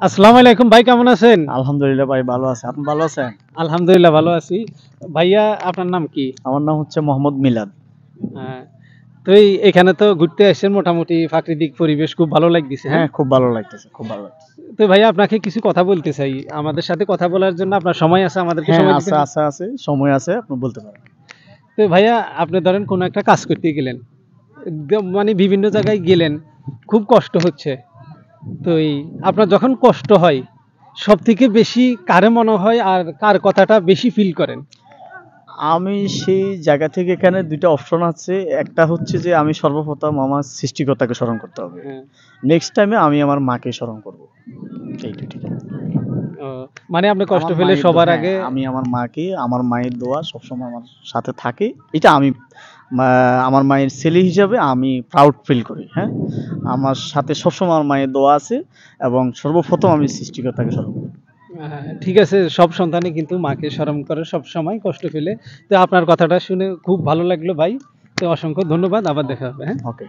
আসসালামু আলাইকুম ভাই, কেমন আছেন? আলহামদুলিল্লাহ ভাই, ভালো আছে। আপনি ভালো আছেন? আলহামদুলিল্লাহ ভালো আছি। ভাইয়া আপনার নাম কি? আমার নাম হচ্ছে মোহাম্মদ মিলাদ। হ্যাঁ, তো এখানে তো ঘুরতে আসছেন, মোটামুটি প্রাকৃতিক পরিবেশ খুব ভালো লাগতেছে, হ্যাঁ? হ্যাঁ, খুব ভালো লাগতেছে, খুব ভালো লাগতেছে। তো ভাইয়া আপনাকে কিছু কথা বলতে চাই। আমাদের সাথে কথা বলার জন্য আপনার সময় আছে? আমাদেরকে হ্যাঁ, সময় দিতে আছে, পারেন? আছে, আছে, সময় আছে, আপনি বলতে পারেন। তো ভাইয়া, আপনি ধরেন কোনো একটা কাজ করতে গেলেন, মানে বিভিন্ন জায়গায় গেলেন, খুব কষ্ট হচ্ছে। তো আপনার যখন কষ্ট হয়, সবথেকে বেশি কারে মনে হয় আর কার কথাটা বেশি ফিল করেন? আমি সেই জায়গা থেকে এখানে ২ টা অপশন আছে। একটা হচ্ছে যে আমি সর্বপ্রথম আমার সৃষ্টিকর্তাকে স্মরণ করতে হবে। হ্যাঁ। নেক্সট টাইমে আমি আমার মাকে স্মরণ করব। এই ২ টি। ও, মানে আপনি কষ্ট আমার পেলে মায়ের সবার হ্যাঁ, আগে আমি আমার মাকে, আমার মায়ের দোয়া সবসময় আমার সাথে থাকে। এটা আমি মা আমার মায়ের ছেলে হিসাবে আমি প্রাউড ফিল করি, হ্যাঁ? আমার সাথে সবসময় আমার মায়ের দোয়া আছে এবং সর্বপ্রথম আমি সৃষ্টিকর্তাকে স্মরণ করি। ঠিক আছে, সব সন্তানই কিন্তু মাকে স্মরণ করে সব সময় কষ্ট পেলে। তো আপনার কথাটা শুনে খুব ভালো লাগলো ভাই। তো অসংখ্য ধন্যবাদ, আবার দেখা হবে, হ্যাঁ? ওকে।